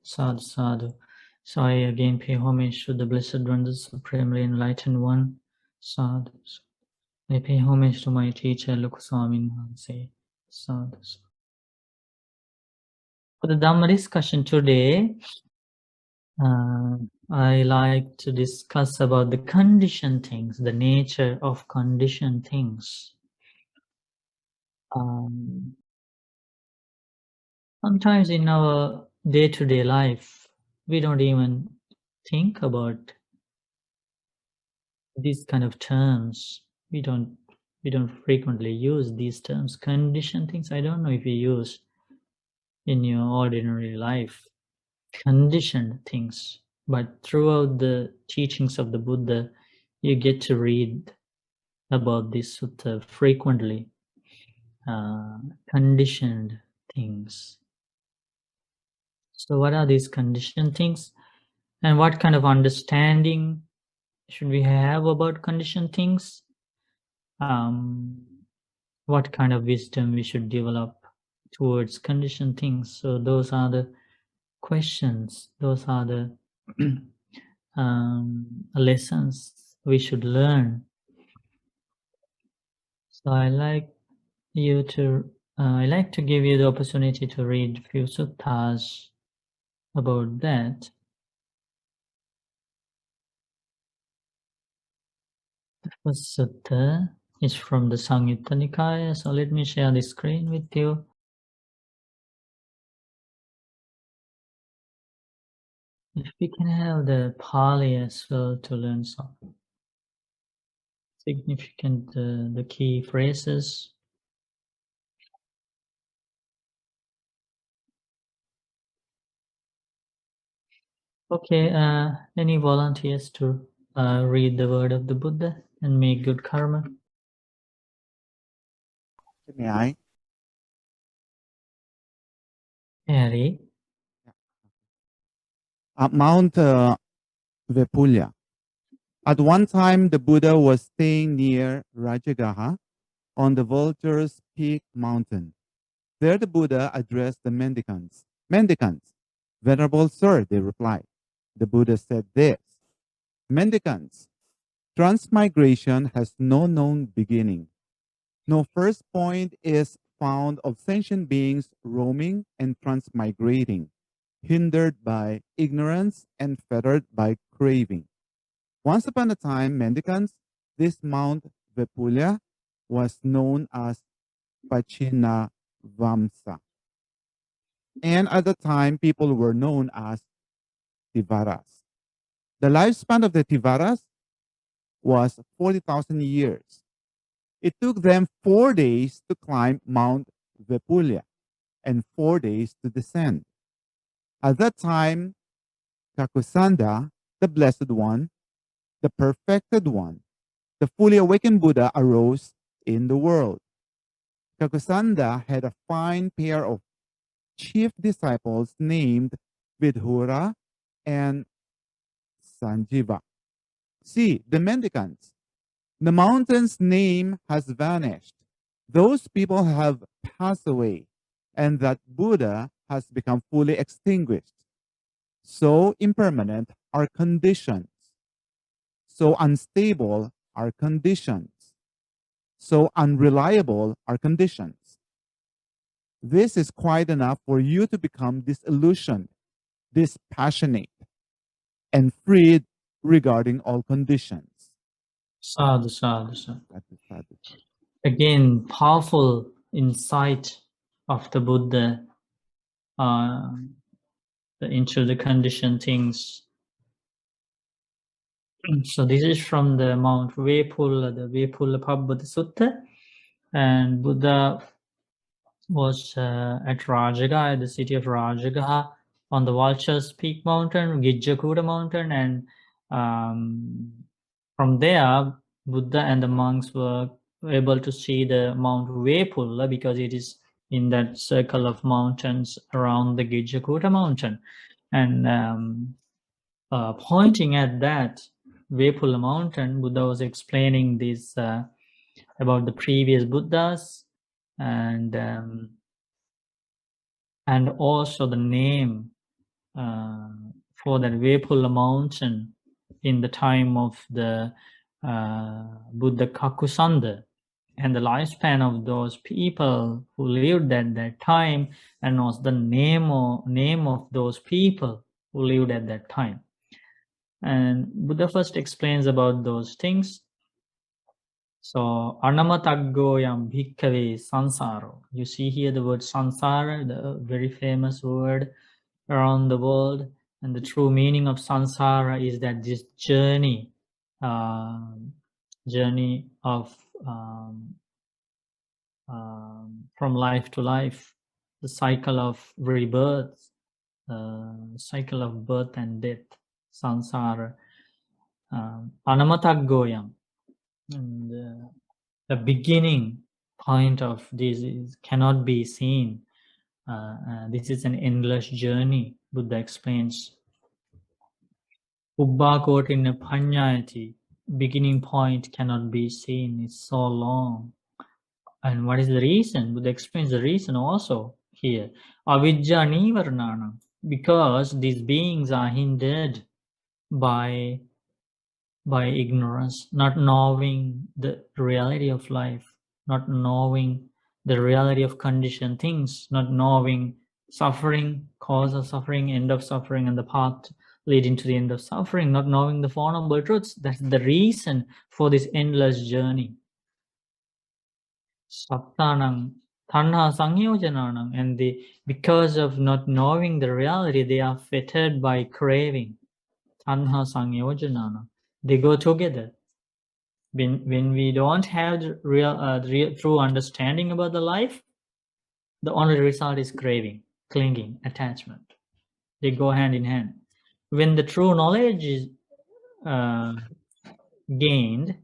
Sadhu, sadhu. So I again pay homage to the Blessed One, the Supremely Enlightened One. Sadhu. I pay homage to my teacher, Lukuswami Mahanse. Sadhu. For the Dhamma discussion today, I like to discuss about the conditioned things, the nature of conditioned things. Sometimes in our day-to-day life, we don't even think about these kind of terms. We don't frequently use these terms. Conditioned things, I don't know if you use in your ordinary life. Conditioned things. But throughout the teachings of the Buddha, you get to read about this sutta frequently. Conditioned things. So what are these conditioned things? And what kind of understanding should we have about conditioned things? What kind of wisdom we should develop towards conditioned things? So those are the questions. Those are the lessons we should learn. So I like to give you the opportunity to read a few suttas about that. The first sutta is from the Samyutta Nikaya, so let me share the screen with you. If we can have the Pali as well to learn some significant, the key phrases. Okay, any volunteers to read the word of the Buddha and make good karma? May I? Harry. At Mount Vepulla. At one time, the Buddha was staying near Rajagaha on the Vulture's Peak mountain. There the Buddha addressed the mendicants. Mendicants, Venerable Sir, they replied. The Buddha said this, Mendicants, transmigration has no known beginning. No first point is found of sentient beings roaming and transmigrating, hindered by ignorance and fettered by craving. Once upon a time, mendicants, this Mount Vepulla was known as Pachinavamsa. And at the time, people were known as Tivaras. The lifespan of the Tivaras was 40,000 years. It took them 4 days to climb Mount Vepulla and 4 days to descend. At that time, Kakusanda, the Blessed One, the Perfected One, the fully awakened Buddha arose in the world. Kakusanda had a fine pair of chief disciples named Vidhura and Sanjiva. See, the mendicants. The mountain's name has vanished. Those people have passed away, and that Buddha has become fully extinguished. So impermanent are conditions. So unstable are conditions. So unreliable are conditions. This is quite enough for you to become disillusioned, dispassionate, and freed regarding all conditions. Sadhu, sadhu, sadhu. Again, powerful insight of the Buddha into the conditioned things. So this is from the Mount Vepulla, the Vepullapabbatasutta, and Buddha was at Rajagaha, the city of Rajagaha, on the Vulture's Peak mountain, Gijjakuta mountain, and from there, Buddha and the monks were able to see the Mount Vepulla because it is in that circle of mountains around the Gijjakuta mountain. And pointing at that Vepulla mountain, Buddha was explaining this about the previous Buddhas and also the name for that Vepulla mountain in the time of the Buddha Kakusanda, and the lifespan of those people who lived at that time, and was the name of those people who lived at that time. And Buddha first explains about those things. So Anamataggoyam bhikkhave sansaro. You see here the word sansara, the very famous word around the world. And the true meaning of sansara is that this journey, journey of from life to life, the cycle of rebirth, cycle of birth and death, sansara. Anamataggoyam. And the beginning point of this cannot be seen. This is an endless journey, Buddha explains. Ubbakotina Panyayati, beginning point cannot be seen, it's so long. And what is the reason? Buddha explains the reason also here. Avidya Nivarnana, because these beings are hindered by ignorance, not knowing the reality of life, not knowing the reality of conditioned things, not knowing suffering, cause of suffering, end of suffering, and the path leading to the end of suffering, not knowing the Four Noble Truths. That's the reason for this endless journey. Saptanang, Tanha Sangyojananang, and because of not knowing the reality, they are fettered by craving. Tanha Sangyojananang. They go together. When we don't have the real true understanding about the life, the only result is craving, clinging, attachment. They go hand in hand. When the true knowledge is gained,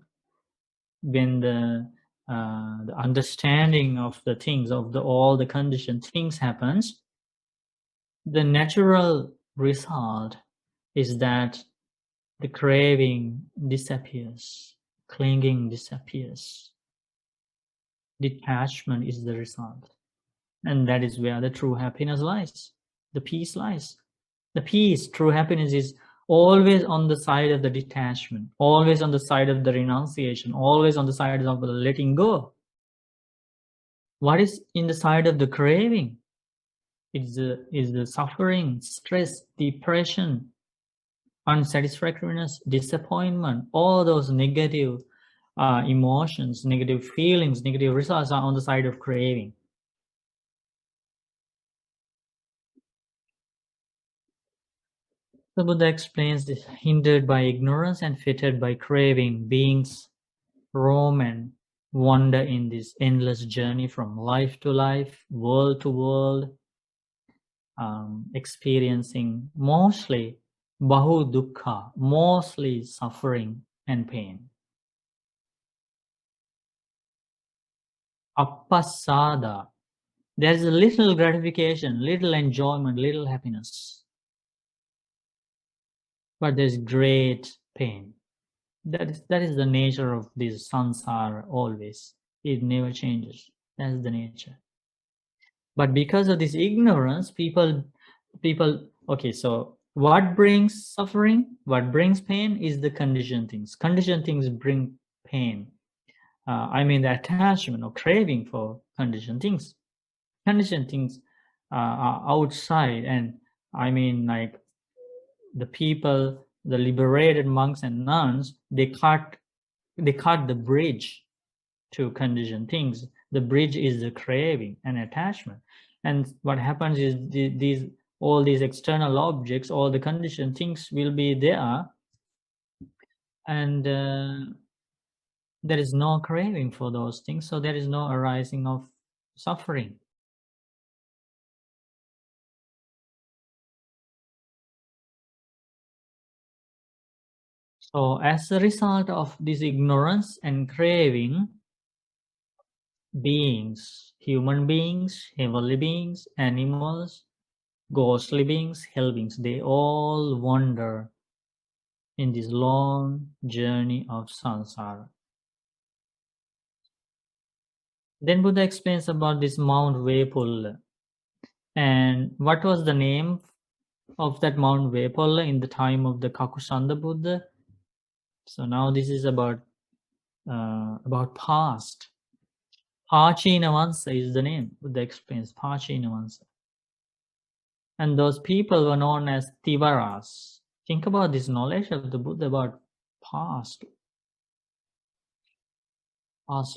when the understanding of the things, of all the conditioned things happens, the natural result is that the craving disappears, clinging disappears, detachment is the result. And that is where the true happiness lies, the peace lies. The peace, true happiness, is always on the side of the detachment, always on the side of the renunciation, always on the side of the letting go. What is in the side of the craving? Is the suffering, stress, depression, unsatisfactoriness, disappointment, all those negative emotions, negative feelings, negative results are on the side of craving. The Buddha explains this: hindered by ignorance and fettered by craving, beings roam and wander in this endless journey from life to life, world to world, experiencing mostly bahu dukkha, mostly suffering and pain. Appasada, there's a little gratification, little enjoyment, little happiness, but there's great pain. That is the nature of this samsara always. It never changes. That's the nature. But because of this ignorance, people, okay, so what brings suffering? What brings pain is the conditioned things. Conditioned things bring pain. I mean the attachment or craving for conditioned things. Conditioned things are outside, and I mean like the people, the liberated monks and nuns, they cut the bridge to conditioned things. The bridge is the craving and attachment. And what happens is all these external objects, all the conditioned things will be there, and there is no craving for those things, so there is no arising of suffering. So as a result of this ignorance and craving, beings, human beings, heavenly beings, animals, ghostly beings, hell beings, they all wander in this long journey of samsara. Then Buddha explains about this Mount Vepulla. And what was the name of that Mount Vepulla in the time of the Kakusanda Buddha. So now this is about past. Pachinavansa is the name. Buddha explains Pachinavansa. And those people were known as Tivaras. Think about this knowledge of the Buddha about past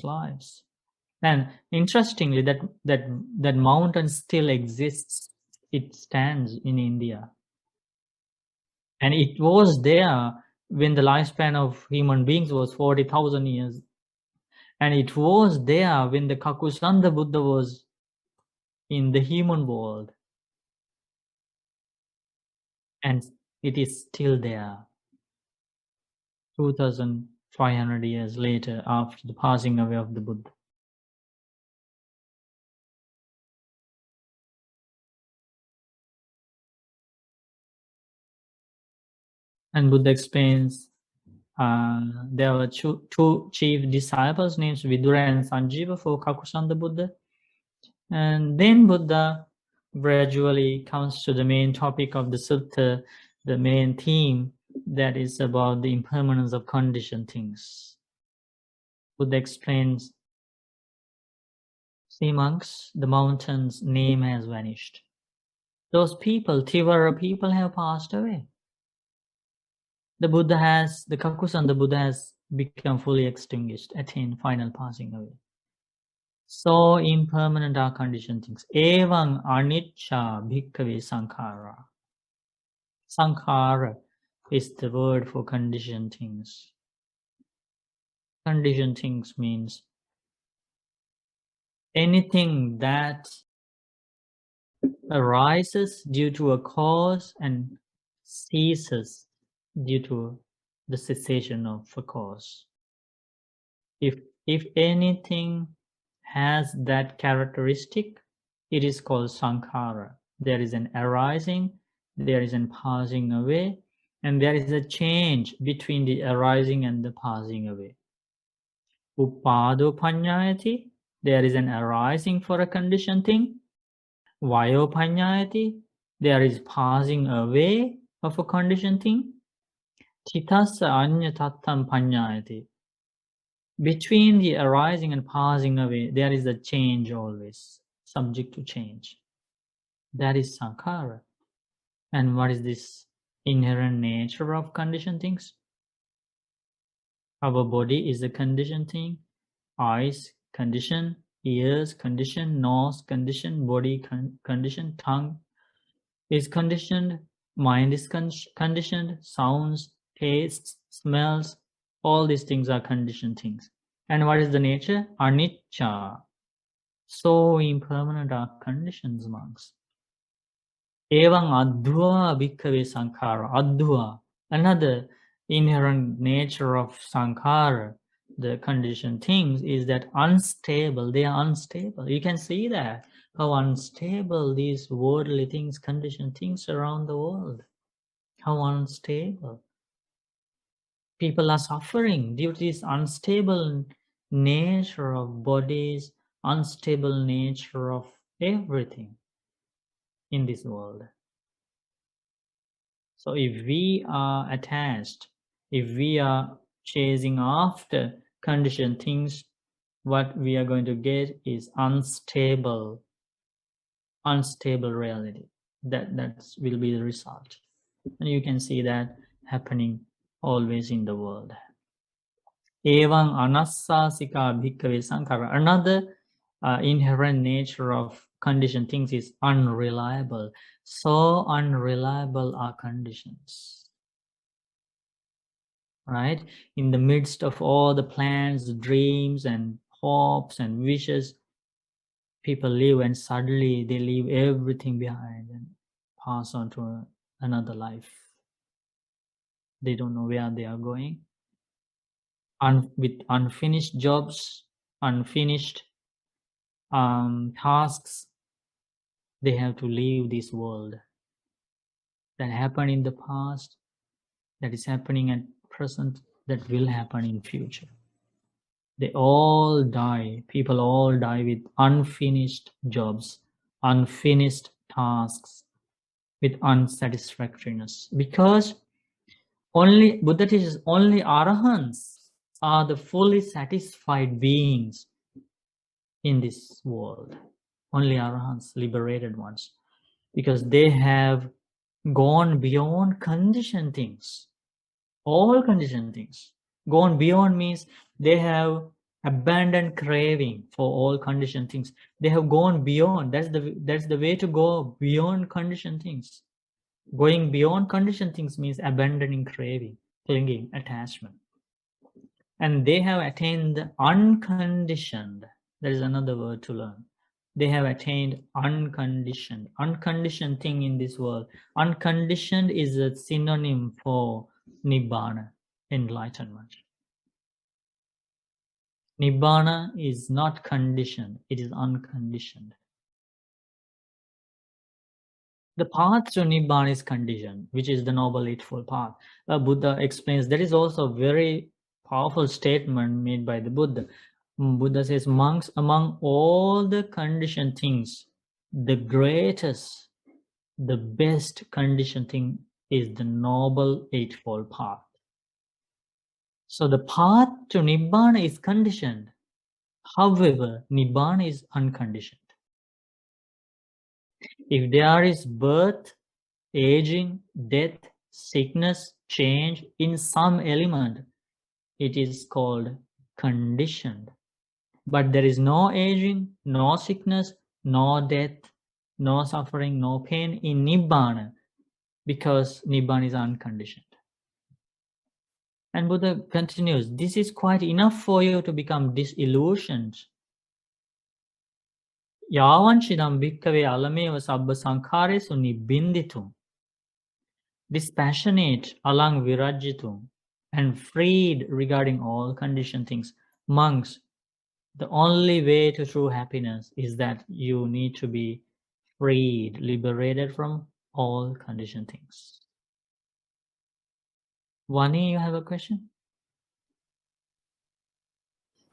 lives. And interestingly, that mountain still exists. It stands in India. And it was there when the lifespan of human beings was 40,000 years. And it was there when the Kakusanda Buddha was in the human world. And it is still there 2,500 years later after the passing away of the Buddha. And Buddha explains there were two chief disciples named Vidura and Sanjiva for Kakusanda Buddha. And then Buddha gradually comes to the main topic of the sutta, the main theme that is about the impermanence of conditioned things. Buddha explains, see monks, the mountain's name has vanished. Those people, Tivara people, have passed away. The Kakusanda Buddha has become fully extinguished, attained final passing away. So impermanent are conditioned things. Evam anicca bhikkhave sankhara. Sankhara is the word for conditioned things. Conditioned things means anything that arises due to a cause and ceases due to the cessation of a cause. If anything has that characteristic, it is called sankhara. There is an arising, there is an passing away, and there is a change between the arising and the passing away. Upado panyayati, there is an arising for a conditioned thing. Vayo panyayati, there is passing away of a conditioned thing. Chitassa anya tattam panyayati, between the arising and passing away, there is a change always, subject to change. That is sankhara. And what is this inherent nature of conditioned things? Our body is a conditioned thing. Eyes, conditioned. Ears, conditioned. Nose, conditioned. Body, conditioned. Tongue is conditioned. Mind is conditioned. Sounds, tastes, smells, all these things are conditioned things. And what is the nature? Anicca. So impermanent are conditions, monks. Evam adhva bhikkhave sankhara. Adhva, another inherent nature of sankhara, the conditioned things, is that unstable. They are unstable. You can see that, how unstable these worldly things, conditioned things around the world. How unstable. People are suffering due to this unstable nature of bodies, unstable nature of everything in this world. So if we are attached, if we are chasing after conditioned things, what we are going to get is unstable reality. That will be the result. And you can see that happening always in the world. Evam anassasika bhikkhave sankhara. Another inherent nature of conditioned things is unreliable. So unreliable are conditions. Right? In the midst of all the plans, dreams, and hopes and wishes, people live, and suddenly they leave everything behind and pass on to another life. They don't know where they are going. With unfinished jobs, unfinished tasks, they have to leave this world. That happened in the past, that is happening at present, that will happen in future. They all die. People all die with unfinished jobs, unfinished tasks, with unsatisfactoriness, because only Buddha teaches only arahants are the fully satisfied beings in this world. Only arahants, liberated ones, because they have gone beyond conditioned things. All conditioned things. Gone beyond means they have abandoned craving for all conditioned things. They have gone beyond. That's the way to go beyond conditioned things. Going beyond conditioned things means abandoning craving, clinging, attachment. And they have attained the unconditioned. There is another word to learn. They have attained unconditioned. Unconditioned thing in this world. Unconditioned is a synonym for Nibbana, enlightenment. Nibbana is not conditioned, it is unconditioned. The path to Nibbana is conditioned, which is the Noble Eightfold Path. Buddha explains, that is also a very powerful statement made by the Buddha. Buddha says, monks, among all the conditioned things, the greatest, the best conditioned thing is the Noble Eightfold Path. So the path to Nibbana is conditioned. However, Nibbana is unconditioned. If there is birth, aging, death, sickness, change in some element, it is called conditioned. But there is no aging, no sickness, no death, no suffering, no pain in Nibbana, because Nibbana is unconditioned. And Buddha continues, this is quite enough for you to become disillusioned. Yavanchidam bhikkhave alameva sabba sankharesu nibbinditum. Dispassionate alang virajitum, and freed regarding all conditioned things. Monks, the only way to true happiness is that you need to be freed, liberated from all conditioned things. Vani, you have a question?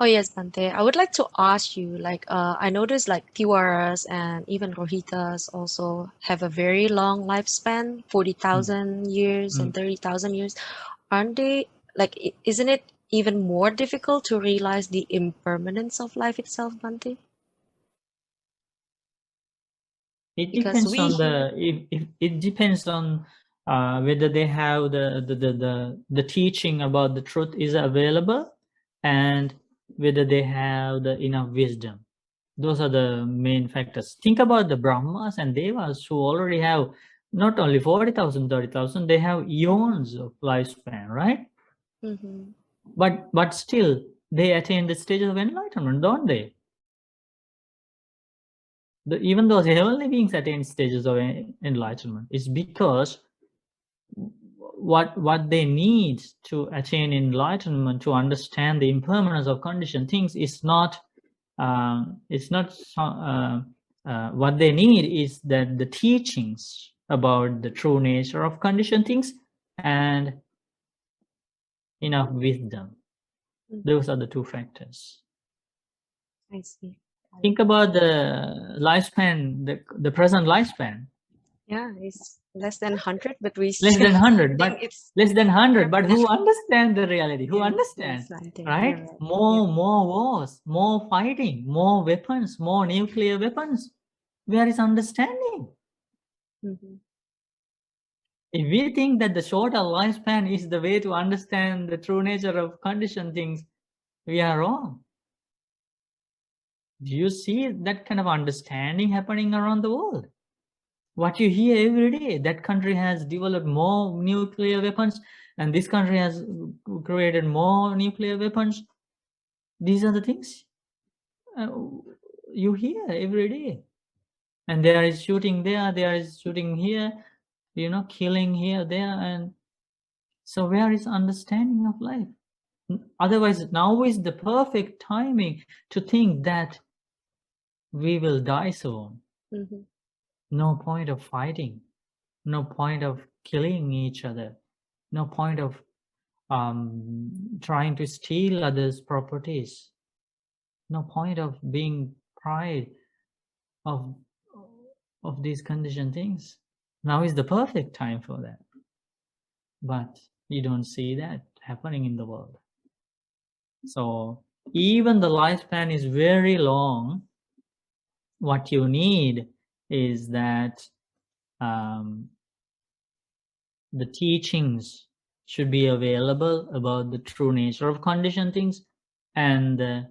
Oh yes, Bante. I would like to ask you, like, I noticed like Tiwaras and even Rohitas also have a very long lifespan, 40,000 years and 30,000 years. Aren't they, like, isn't it even more difficult to realize the impermanence of life itself, Bante? It Because depends we on hear, it depends on whether they have the teaching about the truth is available, and whether they have the enough wisdom. Those are the main factors. Think about the Brahmas and Devas who already have not only 40,000, 30,000, they have eons of lifespan, right? Mhm. But still, they attain the stages of enlightenment, don't they? Even those heavenly beings attain stages of enlightenment. It's because what they need to attain enlightenment, to understand the impermanence of conditioned things, is not what they need is that the teachings about the true nature of conditioned things and enough wisdom. Those are the two factors. I see. Think about the lifespan, the present lifespan. Yeah, it's less than 100, but we Less still than 100, think but it's less than 100, but permanent. who understand the reality? Who understand, Yes, Bante. right? You're right. More wars, more fighting, more weapons, more nuclear weapons. Where is understanding? Mhm. If we think that the shorter lifespan is the way to understand the true nature of conditioned things, we are wrong. Do you see that kind of understanding happening around the world? What you hear every day, that country has developed more nuclear weapons and this country has created more nuclear weapons. These are the things you hear every day. And there is shooting there is shooting here, killing here, there. And so where is understanding of life? Otherwise, now is the perfect timing to think that we will die soon. Mhm. No point of fighting. No point of killing each other. No point of trying to steal others' properties. No point of being pride of these conditioned things. Now is the perfect time for that. But you don't see that happening in the world. So even the lifespan is very long. What you need is that the teachings should be available about the true nature of conditioned things and the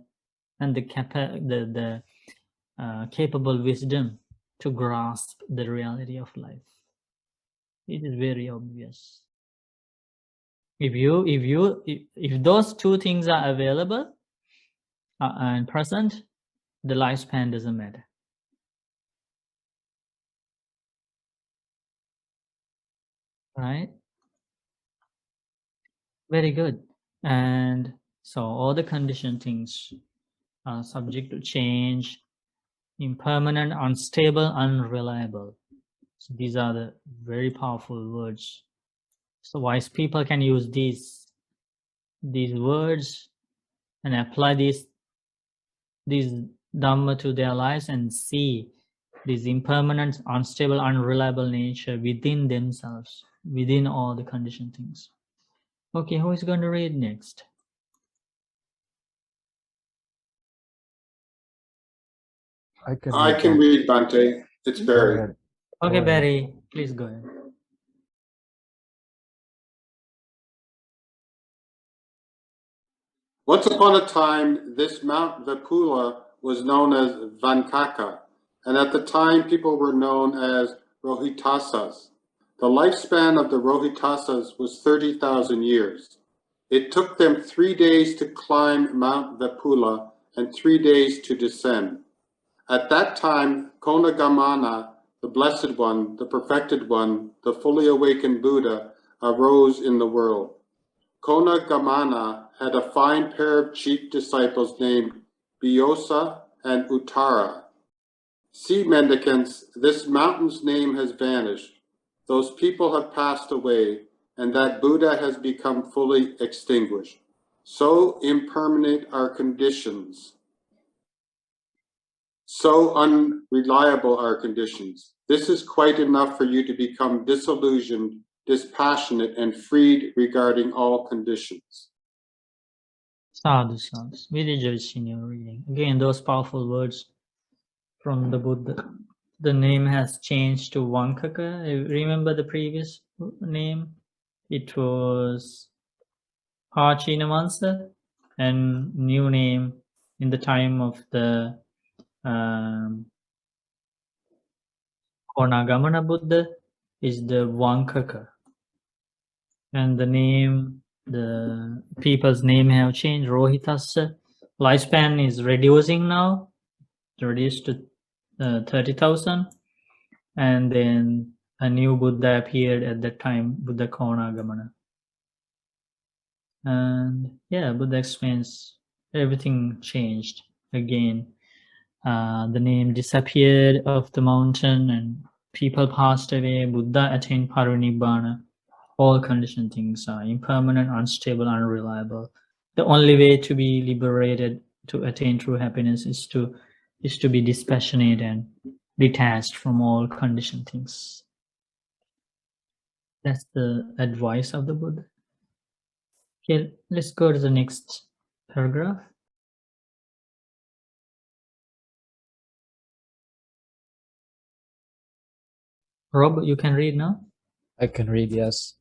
capable wisdom to grasp the reality of life. It is very obvious. If those two things are available and present, the lifespan doesn't matter. Right? Very good. And so all the conditioned things are subject to change, impermanent, unstable, unreliable. So these are the very powerful words. So wise people can use these words and apply these Dhamma to their lives and see this impermanent, unstable, unreliable nature within themselves, within all the conditioned things. Okay, who is going to read next? I can read, Bante. It's Go Barry. ahead. Okay, Go ahead. Barry, please go ahead. Once upon a time, this Mount Vepulla was known as Vankaka, and at the time people were known as Rohitasas. The lifespan of the Rohitasas was 30,000 years. It took them 3 days to climb Mount Vepulla and 3 days to descend. At that time, Konagamana, the Blessed One, the Perfected One, the fully awakened Buddha, arose in the world. Konagamana had a fine pair of chief disciples named Biyosa and Uttara. See, mendicants, this mountain's name has vanished. Those people have passed away, and that Buddha has become fully extinguished. So impermanent are conditions. So unreliable are conditions. This is quite enough for you to become disillusioned, dispassionate, and freed regarding all conditions. Sadhu, sadhu. We rejoice in your reading. Again, those powerful words from the Buddha. The name has changed to Vankaka. Remember the previous name? It was Pachinamansa, and new name in the time of the Konagamana Buddha is the Vankaka. And the name, the people's name have changed. Rohitasa. Lifespan is reducing now, reduced to 30,000. And then a new Buddha appeared at that time, Buddha Konagamana. And yeah, Buddha explains everything changed again. The name disappeared off the mountain and people passed away. Buddha attained Parinibbana. All conditioned things are impermanent, unstable, unreliable. The only way to be liberated, to attain true happiness, is to be dispassionate and detached from all conditioned things. That's the advice of the Buddha. Okay, let's go to the next paragraph. Rob, you can read now. I can read, yes.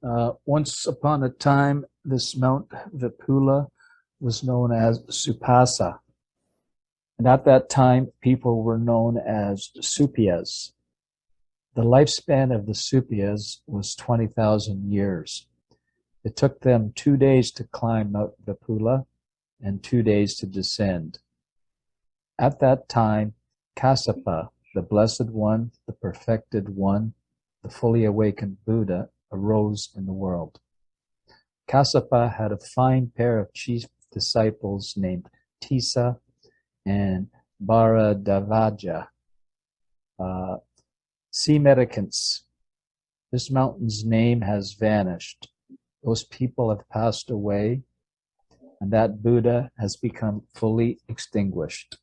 Once upon a time, this Mount Vepulla was known as Supasa. And at that time, people were known as Supiyas. The lifespan of the Supiyas was 20,000 years. It took them 2 days to climb Mount Vepulla and 2 days to descend. At that time, Kassapa, the Blessed One, the Perfected One, the fully awakened Buddha, arose in the world. Kassapa had a fine pair of chief disciples named Tissa and Bharadavaja. See medicants. This mountain's name has vanished. Those people have passed away, and that Buddha has become fully extinguished.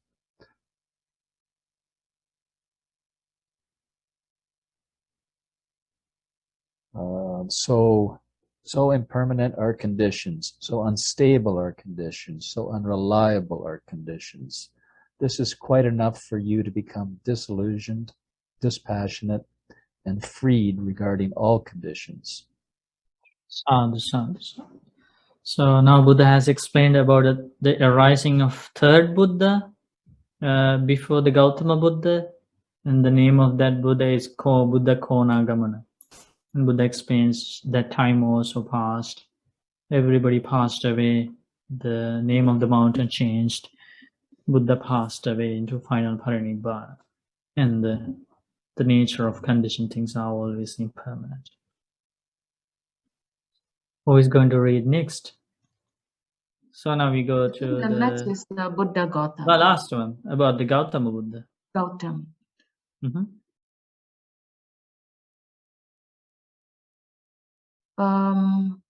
So impermanent are conditions, so unstable are conditions, so unreliable are conditions. This is quite enough for you to become disillusioned, dispassionate, and freed regarding all conditions. Sadhu, sadhu, sadhu. So now Buddha has explained about the arising of third Buddha before the Gautama Buddha, and the name of that Buddha is called Buddha Konagamana. And Buddha explains that time also passed. Everybody passed away. The name of the mountain changed. Buddha passed away into final parinibbana. And the nature of conditioned things are always impermanent. Who is going to read next? So now we go to The next is the Buddha the Gautama. last one about the Gautama Buddha. Gautama. Mhm. Um,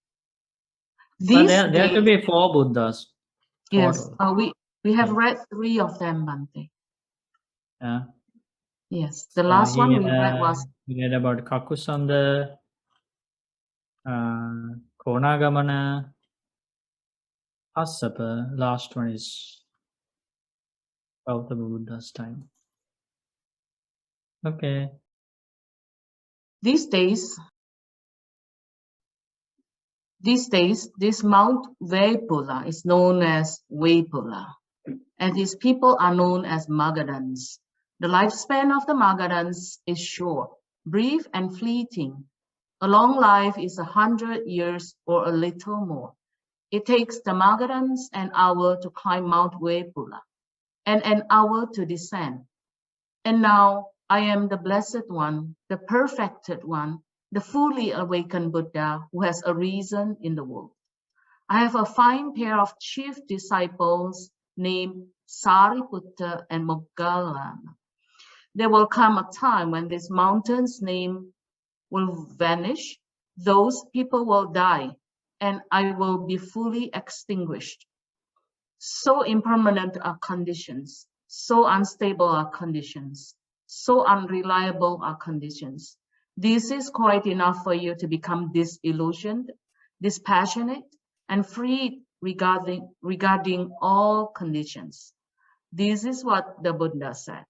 But these there could days, be 4 Buddhas yes, total. we have Yeah. read 3 of them, Bante. Yeah. Yes, the So last one we read was we read about Kakusanda, Konagamana, Kassapa. Last one is Gautama Buddha's time. Okay. these days, this Mount Vepulla is known as Vepulla, and these people are known as Magadhans. The lifespan of the Magadhans is short, brief, and fleeting. A long life is 100 years or a little more. It takes the Magadhans an hour to climb Mount Vepulla and an hour to descend. And now I am the Blessed One, the Perfected One, the fully awakened Buddha who has arisen in the world. I have a fine pair of chief disciples named Sariputta and Moggallana. There will come a time when this mountain's name will vanish, those people will die, and I will be fully extinguished. So impermanent are conditions, so unstable are conditions, so unreliable are conditions. This is quite enough for you to become disillusioned, dispassionate, and free regarding all conditions. This is what the Buddha said.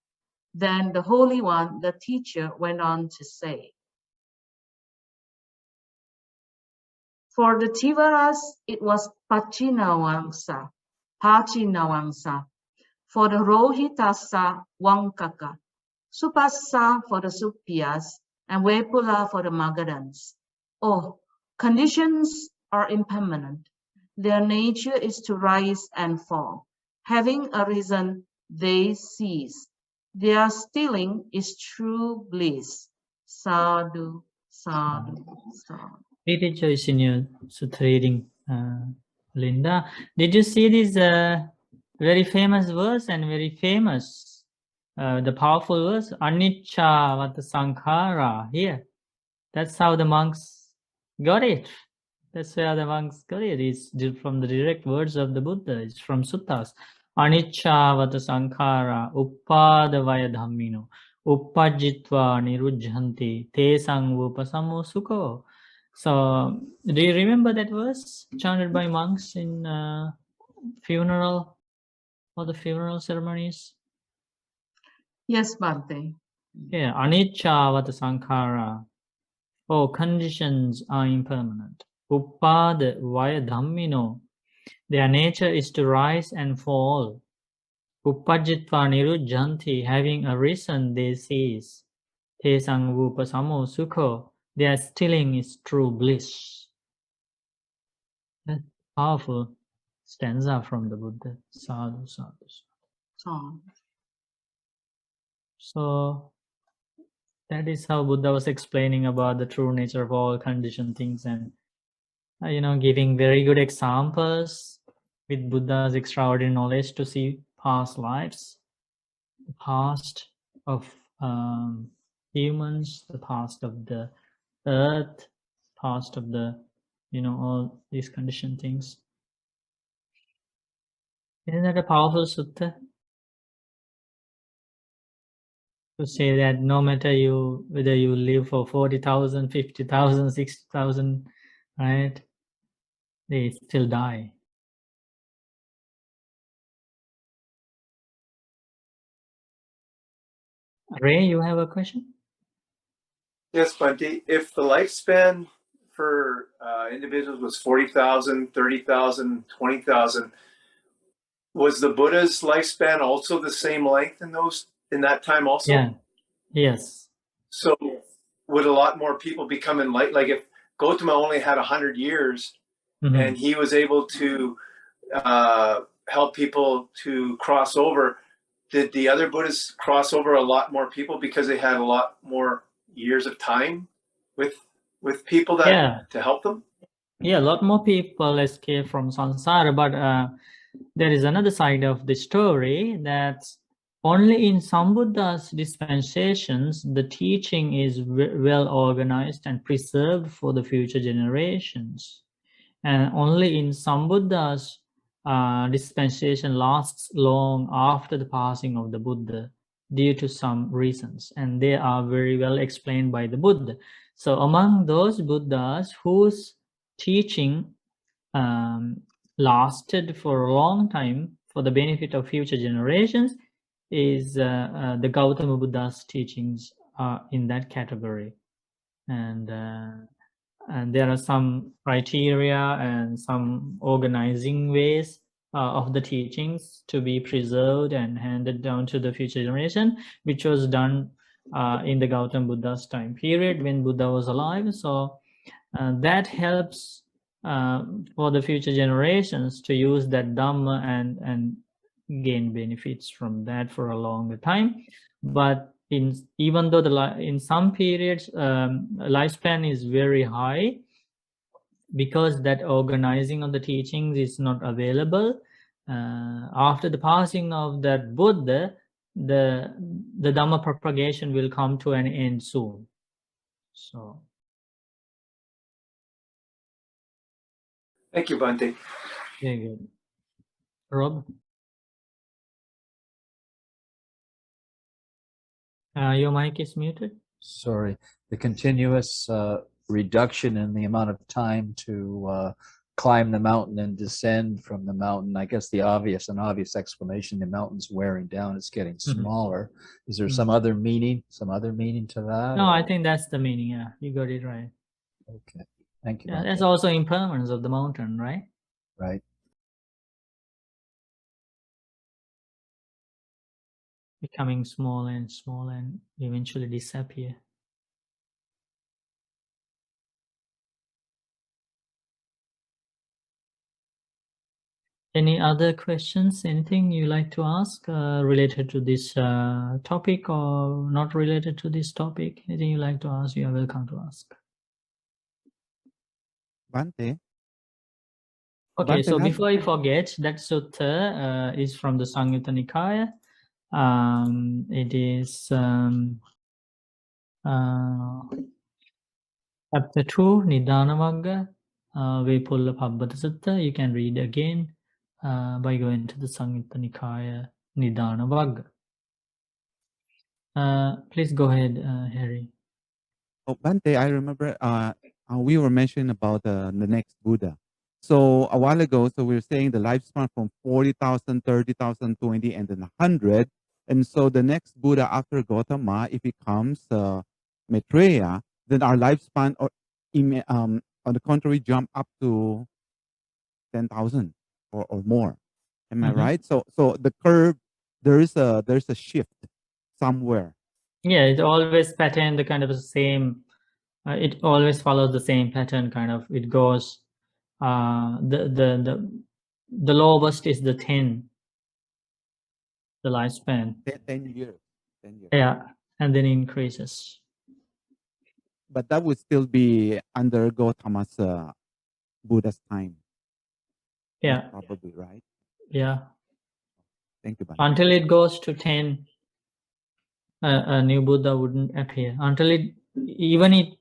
Then the Holy One, the teacher, went on to say, for the Tivaras, it was Pachinawangsa. For the Rohitasa, Wangkaka. Supasa for the Supyas, and Vepulla for the Magadhans. Oh, conditions are impermanent. Their nature is to rise and fall. Having arisen, they cease. Their stilling is true bliss. Sadhu, sadhu, sadhu. Great choice in your Sutta reading, Linda. Did you see this very famous verse and very famous, the powerful verse, Anicca Vata Sankhara here? That's how the monks got it. That's where the monks got it. It's from the direct words of the Buddha. It's from suttas. Anicca Vata Sankhara Uppadavaya Dhammino Uppajjitva Nirujjanti Te Sangvupasamo Sukho. So, do you remember that verse chanted by monks in funeral or the funeral ceremonies? Yes, Bhante. Yeah, Anicca Vata Sankhara. Oh, conditions are impermanent. Uppada vaya dhammino. Their nature is to rise and fall. Uppajjitva nirujjanti. Having arisen, they cease. Te sangvupasamo sukho. Their stilling is true bliss. That's powerful stanza from the Buddha. Sadhu, sadhu. So, So that is how Buddha was explaining about the true nature of all conditioned things, and giving very good examples with Buddha's extraordinary knowledge to see past lives, the past of humans, the past of the earth, past of the all these conditioned things. Isn't that a powerful sutta? to say that no matter whether you live for 40,000, 50,000, 60,000, right? They still die. Ray, you have a question? Yes, Bunty. If the lifespan for individuals was 40,000, 30,000, 20,000, was the Buddha's lifespan also the same length in that time also? Yeah. Yes. So would a lot more people become enlightened? Like if Gautama only had 100 years and he was able to help people to cross over, did the other Buddhists cross over a lot more people because they had a lot more years of time with people that to help them? Yeah, a lot more people escape from samsara, but there is another side of the story that only in some Buddha's dispensations the teaching is well organized and preserved for the future generations, and only in some Buddha's dispensation lasts long after the passing of the Buddha due to some reasons, and they are very well explained by the Buddha. So among those Buddhas whose teaching lasted for a long time for the benefit of future generations is the Gautama Buddha's teachings are in that category, and there are some criteria and some organizing ways of the teachings to be preserved and handed down to the future generation, which was done in the Gautama Buddha's time period when Buddha was alive. So that helps for the future generations to use that Dhamma and gain benefits from that for a longer time. But even though in some periods lifespan is very high, because that organizing of the teachings is not available, after the passing of that Buddha, the Dhamma propagation will come to an end soon. So Thank you, Bhante. very good. Rob? Your mic is muted. Sorry, the continuous reduction in the amount of time to climb the mountain and descend from the mountain. I guess an obvious explanation, the mountain's wearing down, it's getting smaller. Is there some other meaning to that? No, I think that's the meaning. Yeah, you got it right. Okay, thank you. Yeah, that's also impermanence of the mountain, right? Right. Becoming smaller and smaller and eventually disappear. Any other questions? Anything you like to ask related to this topic or not related to this topic? Anything you like to ask, you are welcome to ask. Bhante? Okay, Bhante, so before I forget, that sutta is from the Samyutta Nikaya. It is chapter 2, Nibbana Vagga, Vepullapabbatasutta. You can read again by going to the Samyutta Nikaya, Nibbana Vagga. Please go ahead, Harry. Oh, Bhante, I remember we were mentioning about the next Buddha. So a while ago, so we were saying the lifespan from 40,000, 30,000, 20, and then 100. And so the next Buddha after Gautama, if he comes Maitreya, then our lifespan on the contrary jump up to 10,000 or more. Am I right? So the curve, there's a shift somewhere. Yeah, it always pattern the kind of the same. It always follows the same pattern. Kind of, it goes. The lowest is the 10. The lifespan. 10 years. 10 years. Yeah, and then increases. But that would still be under Gautama's Buddha's time. Yeah. Most probably, right? Yeah. Thank you, Bhante. Until it goes to 10, a new Buddha wouldn't appear. Until it, even if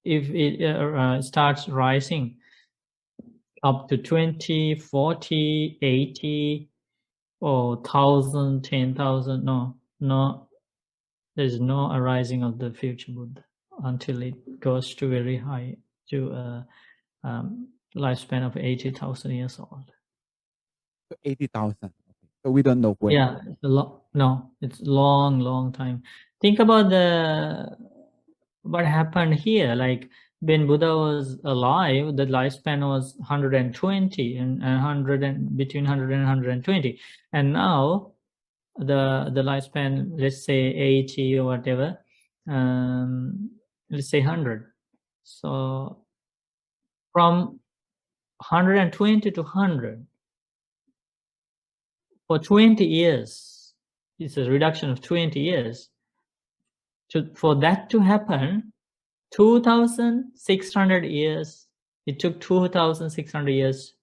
it starts rising up to 20, 40, 80, or 1,000, 10,000, no, There's no arising of the future Buddha until it goes to very high, to a lifespan of 80,000 years old. 80,000. So we don't know when. Yeah, it's no, it's long time. Think about what happened here. Like when Buddha was alive, the lifespan was 120 and 100 and between 100 and 120, and now the lifespan, let's say 80 or whatever, let's say 100. So from 120 to 100 for 20 years, it's a reduction of 20 years. For that to happen, 2,600 years. It took 2,600 years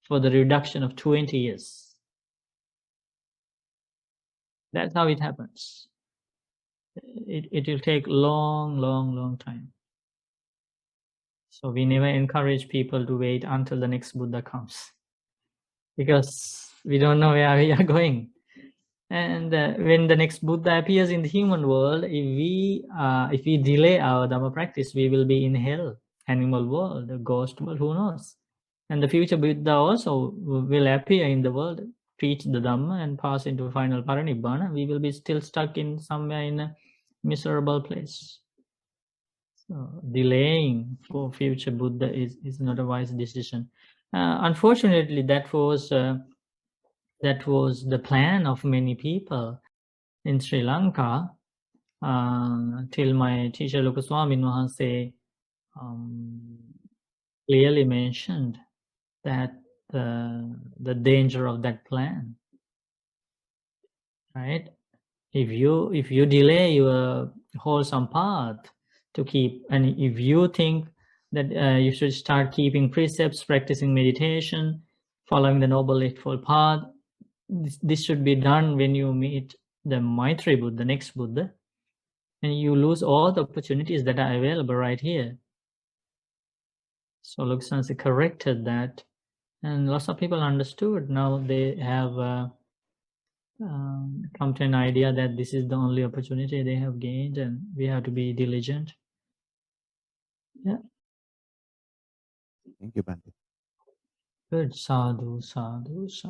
for the reduction of 20 years. That's how it happens. It will take long time. So we never encourage people to wait until the next Buddha comes, because we don't know where we are going. And when the next Buddha appears in the human world, if we delay our Dhamma practice, we will be in hell, animal world, the ghost world, who knows? And the future Buddha also will appear in the world, teach the Dhamma and pass into final Paranibbana. We will be still stuck in somewhere in a miserable place. So delaying for future Buddha is not a wise decision. Unfortunately, that was the plan of many people in Sri Lanka, till my teacher Lokaswamin Mahanse clearly mentioned that the danger of that plan, right? If you delay your wholesome path to keep, and if you think that you should start keeping precepts, practicing meditation, following the Noble Eightfold Path, this should be done when you meet the Maitri Buddha, the next Buddha, and you lose all the opportunities that are available right here. So Loksansi corrected that, and lots of people understood. Now they have come to an idea that this is the only opportunity they have gained, and we have to be diligent. Yeah. Thank you, Bante. Good. Sadhu, sadhu, sadhu.